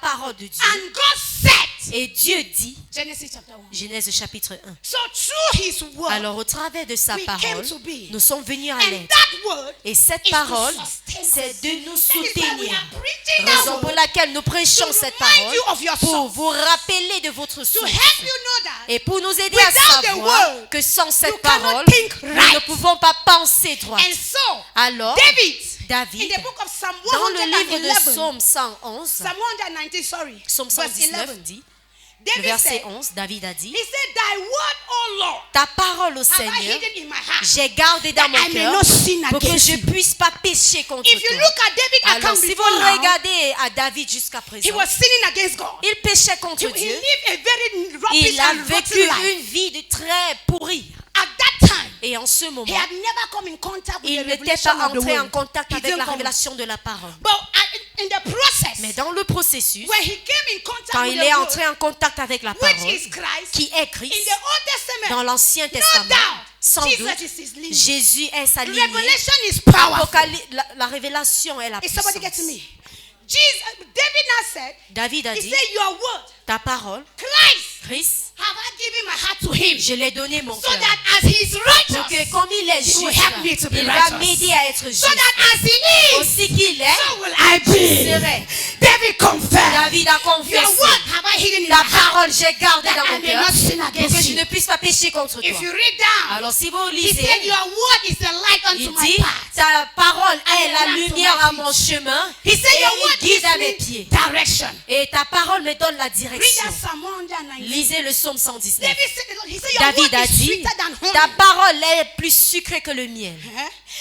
parole de Dieu. And God said, Et Dieu dit, Genesis chapter 1. Genèse chapitre 1. So through his word, Alors au travers de sa we parole, came to be. nous sommes venus à And l'aide. that word Et cette is to parole, sustain c'est us. de nous That is why we soutenir. are preaching that Raison pour word laquelle nous prêchons to cette remind parole you of your pour source. vous rappeler de votre To source. help you know that Et pour nous aider à without the savoir word, que sans you cette cannot parole, think nous right. ne pouvons pas penser droit. And so Alors, David, in David, the book of Psalm dans le livre de 111, Psaume 111, Psalm 119, sorry, Psaume verse 119 11, dit, le David verset said, 11, David a dit, he said, Thy word, O Lord, ta parole au have I Seigneur, hidden in my heart, j'ai gardé dans that mon I may cœur not sin pour que against je you. puisse pas pécher contre If you toi. look at David's Alors, account si vous before now, regardez à David jusqu'à he présent, was sinning against God. il péchait contre He Dieu. lived a very rubbish Il a and vécu rotten life. une vie de très pourrie. At that time, Et en ce he moment, had never come in contact with il the n'était revelation pas of the entré en word. contact He avec didn't la come. révélation de la parole. But in the process, Mais dans le processus, when he came in contact quand with il the est word, entré en contact avec la which parole, is Christ, qui est in Christ, the Old Testament, dans l'Ancien no Testament, doubt, sans Jesus doute, is his lineage. Jésus est sa lignée. Revelation is powerful. La révélation est la Is somebody getting puissance. me? David now said, David a he dit, said, your word, ta parole, Christ, Christ, have I given my heart to him, je l'ai donné mon so cœur. that as he is Pour righteous, que comme il est he will juste, help me to be il va righteous. m'aider à être So juste. that as he is, Aussi qu'il est, so will I je be. serai. David confessed, David a your confessé, word have I hidden in ta my heart, parole j'ai gardé that dans I mon may cœur not sin pour que against je you. ne puisse pas pécher contre If toi. you read down, Alors si vous he lisez, said, your word is a light unto il my dit, path. ta parole est And a la lamp to lumière my à feet. mon chemin He et said, your word il guide à mes gives me pieds. direction. Et ta parole me donne la Read direction. that Psalm 119. Lisez le psaume 119. David said, he said, your David word a is dit, sweeter than honey. ta parole est plus sucrée que le miel.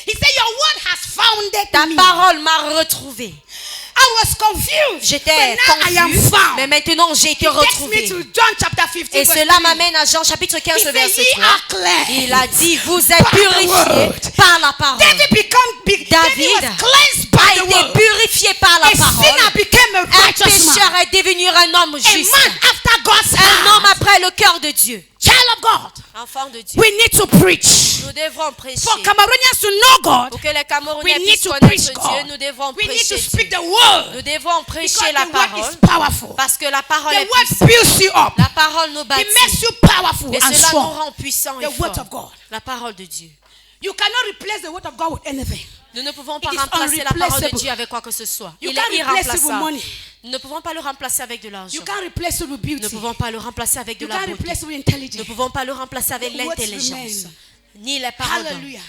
He said, your word has founded Ta me. parole m'a retrouvé. I was confused. J'étais But now I am confus, found. mais maintenant j'ai été He takes me retrouvé. to John chapter 15. Et verse cela 3. m'amène à Jean chapitre 15, He said, verset ye 3. are cleansed Il a dit, vous êtes by the purifiés word. par la parole. David David David was cleansed a by the été word. purifié par la A sinner parole. became a Un righteous pécheur man. est devenu un homme A juste. man after God's Un homme heart. après le cœur de Dieu. Child of God, Enfant de Dieu. we need to preach. Nous devrons prêcher. For Cameroonians to know God, Pour que les we Camerounais need puissent to connaître preach Dieu, God. nous devrons We need to prêcher speak Dieu. the word. Nous devrons Because prêcher la the word parole. is powerful. Parce que la parole The est word puissante. builds you up. La parole nous It bâtit. makes you powerful Et and cela nous strong. rend puissants et The word forts. of God. La parole de Dieu. You cannot replace the word of God with anything. Nous ne pouvons pas It is remplacer la parole de unreplaceable. Dieu avec quoi que ce soit. You Il can't est replace it with irremplaçable. money. Nous ne pouvons pas le remplacer avec de l'argent. You can't replace it with Nous ne beauty. pouvons pas le remplacer avec de You la can't beauté. replace it with Nous ne intelligence. pouvons pas le remplacer avec The words l'intelligence. remain. Ni les paroles d'homme. Hallelujah.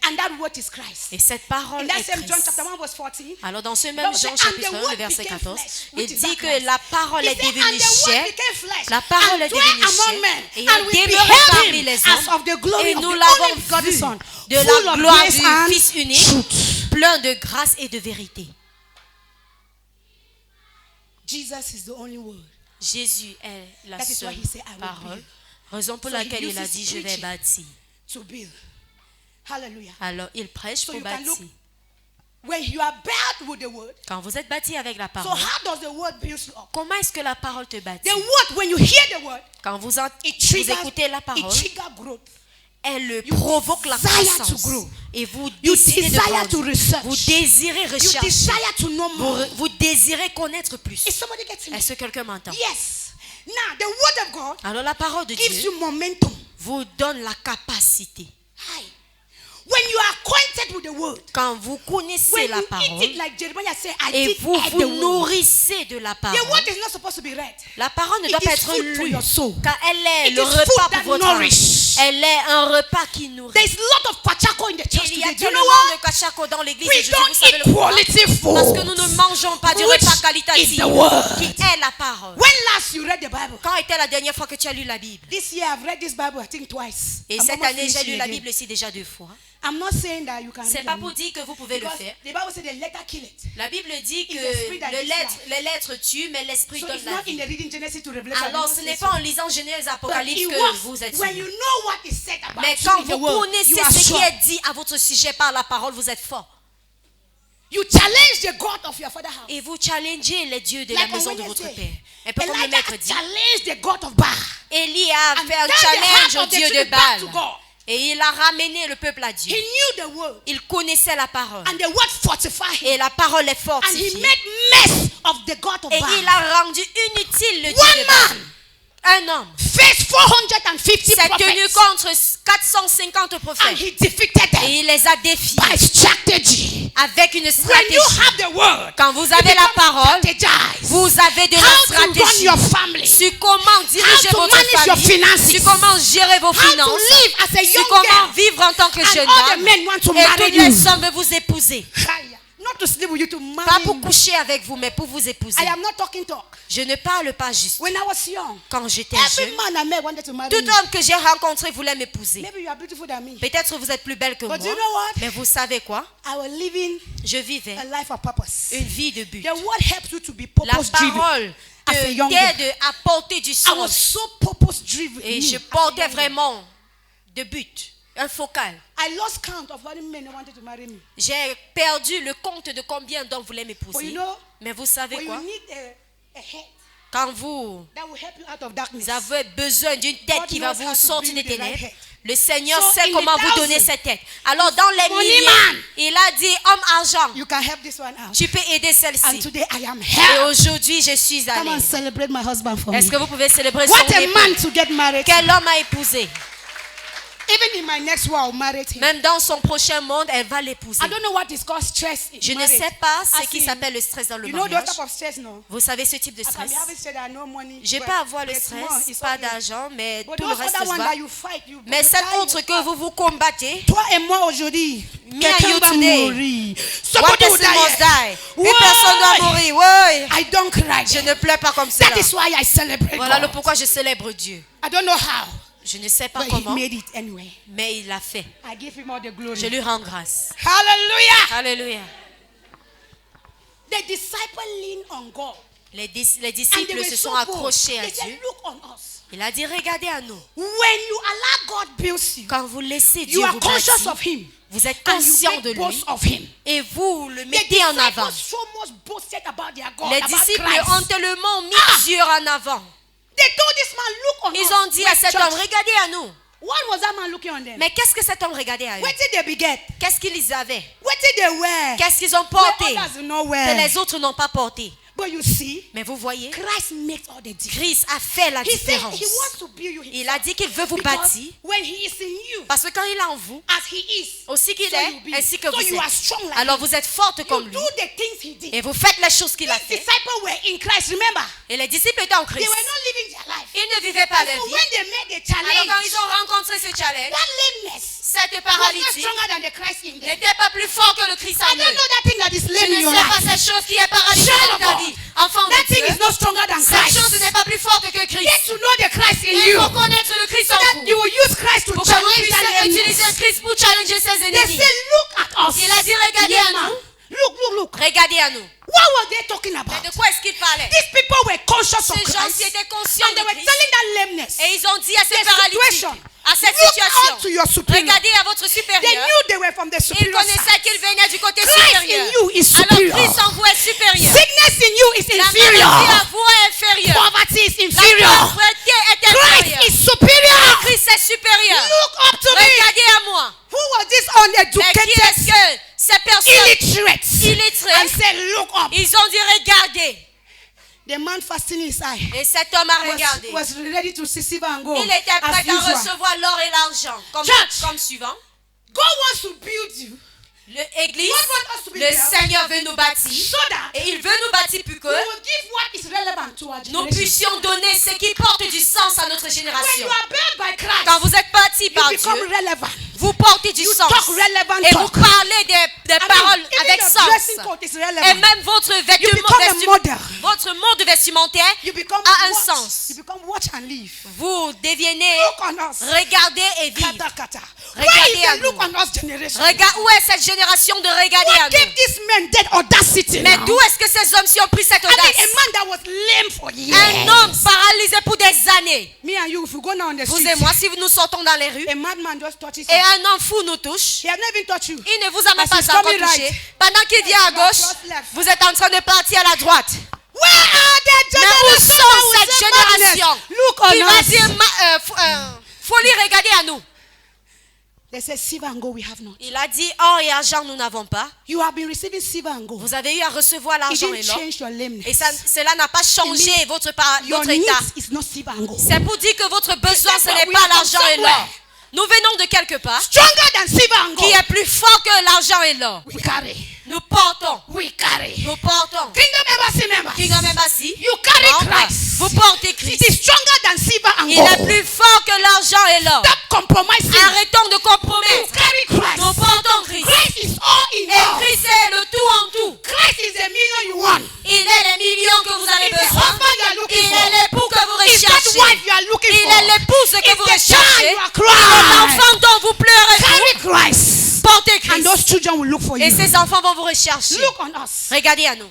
And that word is Christ. Et cette parole In that est same John Christ. chapter 1 verse 14. Alors dans ce même Bible Jean says, chapitre "And the 1, word le verset became 14, flesh," il which is dit that que Christ. la parole He est said, "And devenue the word chair. became flesh, La parole and est dwelt devenue among chair men, et and a we demeuré beheld parmi him les as hommes. of the glory Et of nous the l'avons only begotten vu Son, de full la of gloire grace du and Fils unique, truth." plein de grâce et de vérité. Jesus is the only word. Jésus est la That is seule why he said, "I will parole. build." Raison pour So he laquelle il a uses dit, je vais preaching. bâtir. To build. Hallelujah. Alors il prêche So pour you can look- bâtir. When you are built with the word, Quand vous êtes bâti avec la so parole, how does the word build you up? comment est-ce que la parole te bâtit? The word, when you hear the word, Quand vous it écoutez la it parole, trigger growth. elle You provoque la desire to croissance. grow. Et vous You décidez de desire to grandir. research. Vous désirez You rechercher. desire to know more. Vous désirez connaître plus. Is somebody getting me? Est-ce que quelqu'un m'entend? Yes. Now, the word of God Alors la parole de gives Dieu you momentum. vous donne la capacité. Hi. When you are acquainted with the word, Quand vous connaissez when la you eat parole it like Jeremiah said, I et did vous eat vous the word. nourrissez de la The parole, word is not supposed to be read. la parole ne It doit pas is être food for lue your soul. car elle est It le is food repas that pour votre âme. nourish. Elle est un repas qui nourrit. There is a lot of pachako in the church Il y a today. Do you know tellement what? de kachako dans l'église We aujourd'hui, vous don't savez eat le pourquoi? quality Parce que nous food. ne mangeons pas du Which repas is qualitatif the word. qui est la parole. When last you read the Bible? Quand était la dernière fois que tu as lu la Bible? This year I've read this Bible I think twice. Et I'm cette almost année, j'ai finishing lu la again. Bible aussi déjà 2 fois. I'm not saying that you can C'est read pas it. pour dire que vous pouvez le Because faire. the Bible says the letter kill it. La Bible dit que It's the spirit that gives life. les lettres tuent, mais l'esprit So donne it's la not in vie. the reading Genesis to Revelation. Alors I ce don't n'est say pas so. en lisant Genèse But Apocalypse it que works vous êtes when sauvé. you know what is said about Mais you quand in the vous word, connaissez you are ce qui sure. est dit à votre sujet par la parole, vous êtes fort. You challenge the God of your father house. Et vous challengez les dieux de Like la maison on de votre Wednesday, père. Un peu comme le Elijah maître dit. challenged the God of Baal. Élie a And fait un turned the challenge heart au of the dieu de children back to Baal. God. Et il a ramené le peuple à He Dieu. knew the word. Il connaissait la parole. And the word fortified him. Et la parole est And he fortifiée. made mess of the God of Et Baal. il a rendu inutile le Dieu One de Baal. man Un homme faced 450 s'est tenu prophets contre 450 and prophètes. he defeated them Et il les a défiés by strategy. avec une When stratégie. you have the word, Quand vous you avez la become parole, strategize. vous avez de la How to run stratégie your family. sur comment diriger How to votre manage your famille, finances. sur comment gérer vos How to finances, live as a sur young comment girl. vivre en tant que And jeune all the dame. men want to Et marry toutes les you. hommes veulent vous épouser. Not to sleep with you, to Pas marry pour you. coucher avec vous, mais pour vous épouser. I am not talking talk. Je ne parle pas juste. When I was young, Quand j'étais every jeune, man I met wanted to marry tout me. homme que j'ai rencontré voulait m'épouser. Maybe you are beautiful than me. Peut-être vous êtes plus belle que moi. But you know what? Mais vous savez quoi? I was living Je vivais a life of purpose. une vie de but. The word helps you to be La purpose driven. parole As a young girl. t'aide à porter du I was sens. so purpose driven. Et je portais vraiment de but, un focal. I lost count of how many men wanted to marry me. J'ai perdu le compte de combien d'hommes voulaient But m'épouser. you know, Mais vous savez when quoi? you need a head Quand vous that will help you out of darkness. avez besoin d'une tête God qui va knows how vous to sortir bring des you the right ténèbres, head. le Seigneur So sait in comment the vous donner thousands, cette tête. Alors dans les money milliers, man, il a dit, homme argent, You can help this one out. tu peux aider And celle-ci. today I am Et helped. aujourd'hui, je suis Come on, allée. celebrate my husband for me. Est-ce que vous pouvez célébrer son What a époux? man to get married. Quel homme a épousé? Even in my next world, I'll marry him. Même dans son prochain monde, elle va l'épouser. I don't know what is called stress in Je ne marriage. sais pas ce As qui in, s'appelle le stress dans le You know those mariage. type of stress, no? Vous savez ce type de I can stress? be having said I have no money. Je but peux avoir le it's small, stress, it's pas okay. d'argent, mais But tout le those reste other se one va. that you fight, you Mais cette autre que vous vous combattez, toi et moi aujourd'hui, Me and quelqu'un you va today. mourir. one Somebody will person must die. die. Une personne doit mourir. Oui. I don't cry. Je ne pleure pas comme cela. That is why I celebrate Voilà le God. pourquoi je célèbre Dieu. I don't know how, Je ne sais pas but he comment, made it anyway. mais il l'a fait. I give him all the glory. Je lui rends grâce. Hallelujah. Alléluia. The disciple leaned on God. Les And they disciples were se so sont bold. accrochés à They said, Dieu. look on us. Il a dit, regardez à nous. When you allow God build you, Quand vous laissez Dieu you are vous conscious bâtir, of him. vous êtes And you conscient make de lui boast of him. et vous le The mettez en avant. disciples so much boasted about their God, Les about disciples Christ. ont tellement mis Dieu en avant. They told this man, look on us. Ils ont dit à Wait, cet church, homme, regardez à nous. What was that man looking on them? Mais qu'est-ce que cet homme regardait à eux? What did they beget? Qu'est-ce qu'ils avaient? What did they wear? Qu'est-ce qu'ils ont What porté others do not que wear? les autres n'ont pas porté? But you see, Mais vous voyez, Christ makes all the difference. Christ a fait la He said différence. he wants to build you Il a dit qu'il veut vous because bâtir when he is in you, parce que quand il est en vous, as he is, aussi qu'il so you be. est, ainsi que So vous you are êtes, strong like alors him. vous êtes forte You comme lui do the things he did. et vous faites les choses qu'il a These fait. disciples were in Christ, remember? Et les disciples étaient en They Christ. were not living their life. Ils ne vivaient pas And leur so vie. when they made the Alors quand challenge, ils ont rencontré ce challenge, that lameness cette was not paralysie stronger than the Christ in them. n'était pas plus fort que le Christ I en don't eux. know that thing that is Je lame in ne your sais pas life. cette chose qui est paralysée Child dans of ta God. vie. Enfant That de thing is Dieu, not stronger than cette chose Christ. n'est pas plus forte que Get Christ. to know the Christ in Il you. faut connaître le Christ So en that vous. you will use Christ to Pour que vous challenge puissiez that utiliser lameness. Christ pour challenger ses They ennemis. say, look at us. Il a dit, regardez à nous. Look. Regardez à nous. What were they talking Mais about? de quoi est-ce qu'il parlait? These people were conscious of Ces gens-ci Christ. étaient conscients And they de were Christ. telling that lameness. Et ils ont dit à cette The paralytique, situation. à cette Look situation, out to your superior. regardez à votre They supérieur. knew they were from the Ils superior connaissaient side. qu'il venait du côté Christ supérieur. in you is Alors superior. Christ en vous est supérieur. Sickness in you is La maladie inferior. à vous est inférieure. Poverty is La inferior. pauvreté est Christ inférieure. is superior. Christ est supérieur. Look up to me. Regardez à moi. Who was this Mais qui est-ce uneducated que ces personnes illiterates? illettrées, And said, look up. ils ont dit regardez. The man fastening his eye Et cet homme a regardé. was ready to receive and go. Il était as prêt à usual. recevoir l'or et l'argent. Church. Comme suivant. God wants to build you L'église, God wants us to be le there. Seigneur veut nous bâtir. so that Et il veut nous bâtir pour we que will give what is relevant to our nous generation. puissions donner ce qui porte du sens à notre When génération. you are built by Christ, Quand vous êtes bâtis you par become Dieu, relevant. vous portez du You sens. talk relevant Et vous talk. parlez des paroles even avec your sens. dressing code is relevant. Et même votre You become a model. votre mode vestimentaire You become a un watch. sens. You become watch and live. Vous deviennez Look on us. regarder et vivre. Kata, kata. Regardez Where is à the look nous. on us generation? Où est cette génération de regarder à What nous? gave these men that audacity Mais now? d'où est-ce que ces hommes-ci ont pris cette I mean, audace? a man that was lame for years. Un homme paralysé pour des années. Me and you, if we go now on the Vous street, et moi, si nous sortons dans les rues, a madman just touches et us. un homme fou nous touche, He has not even touched you. il ne vous a même As pas he's encore coming touché. right. Pendant qu'il vient à gauche, vous êtes en train de partir à la droite. Where are the Mais où generations sont that will cette say madness? génération Look on qui va us. dire folie, regardez à nous? They said, silver and gold we have not. Il a dit, or et argent, nous n'avons pas. You have been receiving silver and gold. Vous avez eu à recevoir It l'argent et didn't l'or. change your lameness. Et cela n'a pas changé votre Your état. needs is not silver and gold. C'est pour dire que votre besoin, ce Therefore, n'est we pas are from l'argent et l'or. somewhere. Nous venons de quelque part Stronger than silver and qui gold. est plus fort que l'argent et l'or. We carry. Nous portons. We carry. Nous portons. Kingdom embassy members. Kingdom Embassy. You carry Membres, Christ. vous portez It Christ. is stronger than silver and Il est gold. plus fort que l'argent et l'or. Stop compromising. Arrêtons de You compromettre. carry Christ. Nous portons Christ. Christ is all in Et all. Christ est le tout en tout. Christ is the million you want. Il est les millions que vous avez It's the besoin. husband you are looking Il for. est l'époux que vous It's that recherchez. wife you are looking Il for. est l'épouse que vous It's the child recherchez. you are C'est crying. l'enfant dont vous pleurez. Carry Christ. Portez And those Christ. children will look for Et you. ces enfants vont vous rechercher. Look on us. Regardez à nous.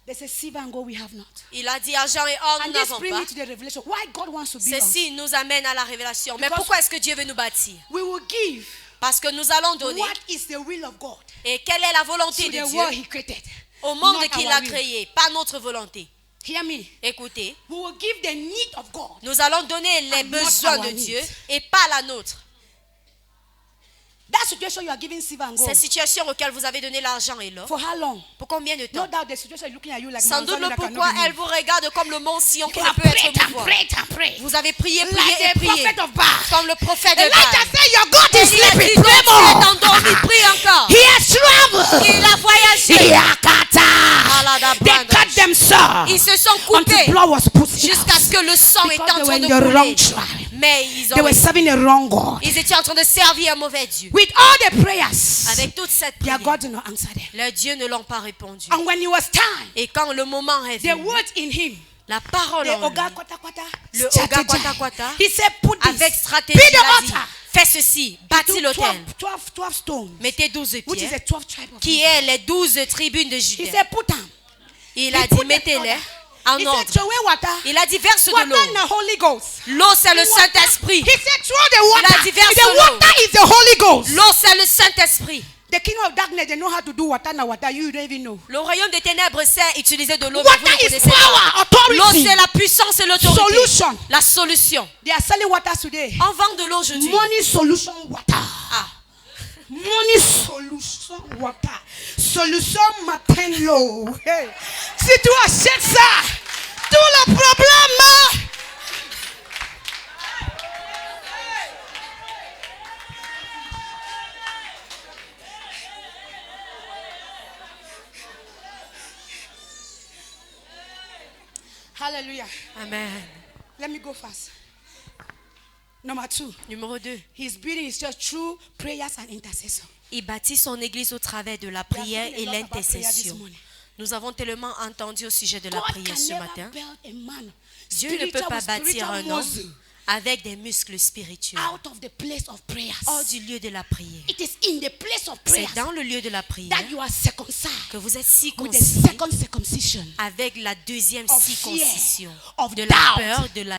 They say silver and gold we have not. Il a dit argent et or, nous And this n'avons brings pas. me to the revelation. Why God wants to build us. Ceci nous amène à la révélation. Mais Because- pourquoi est-ce que Dieu veut nous bâtir? We will give Parce que nous allons donner. what is the will of God Et quelle est la volonté to de the Dieu world He created. au monde Not qu'il our a will. créé, pas notre volonté? Hear me. Écoutez, We will give the need of God. nous allons donner les And not besoins our de needs. Dieu et pas la nôtre. That situation you are giving silver and gold. Ces situations auxquelles vous avez donné l'argent et l'or, For how long? pour combien de No temps? doubt the situation is looking at you like Sans Mount doute Zion le that cannot pourquoi be elle moved. vous regarde comme le mont Sion qui You ne have peut être prayed and mouvant. prayed and prayed. Vous avez prié, Like prié et the prié. prophet of Baal. Comme le prophète de Elijah Baal. said, your God is Élie a dit, sleeping. Dieu Pray s'est more. endormi, prie encore. He has traveled. Il a voyagé. Yakata. They cut themselves Ils se sont until coupés blood was put jusqu'à ce que le sang Because était en they were train in de the wrong couler. tribe. Mais They were serving the wrong God. ils étaient en train de servir un mauvais Dieu. With all the prayers, Avec toute cette their prière, God did not answer them. les dieux ne l'ont pas répondu. And when it was time, Et quand le moment est the venu, word in him, la parole the en Oga lui, Kwata Kwata, le strategized. Oga Kwata Kwata, He said, put this, avec stratégie, be il the a dit, altar. fais ceci, bâtis Took l'autel, 12 stones, mettez 12 which is pierres, the 12th tribe of qui Israel. est les 12 tribunes de He Juda. said, put them. Il He a put dit, them mettez-les order. en He ordre. said, throw away water. Il a dit, verse de Water l'eau. and the Holy Ghost. L'eau, c'est le Saint-Esprit. He said, throw the water. Il a dit, verse The l'eau. water is the Holy Ghost. L'eau, c'est le Saint-Esprit. The kingdom of darkness, they know how to do water now water. You don't even know. Le royaume des ténèbres sait utiliser de l'eau, mais vous Water ne is connaissez pas. power, L'eau, authority, c'est la puissance et l'autorité. solution. La solution. They are selling water today. On vend de l'eau aujourd'hui. Money solution water. Ah. Money solution water. Solution matin l'eau. Hey. Si tu achètes ça, tout le problème. Hallelujah. Amen. Let me go fast. Number 2. Numéro 2. He's building his church through prayers and intercession. Il bâtit son église au travers de la prière et l'intercession. Nous avons tellement entendu au sujet de la God prière can ce never matin. build a man, Dieu ne peut spiritual pas with bâtir spiritual un homme muscle, avec des muscles spirituels out of the place of prayers. hors du lieu de la prière. It is in the place of prayers C'est dans le lieu de la prière that you are circumcised que vous êtes with the circoncis second circumcision avec la deuxième of fear, circoncision of de la doubt, peur, de la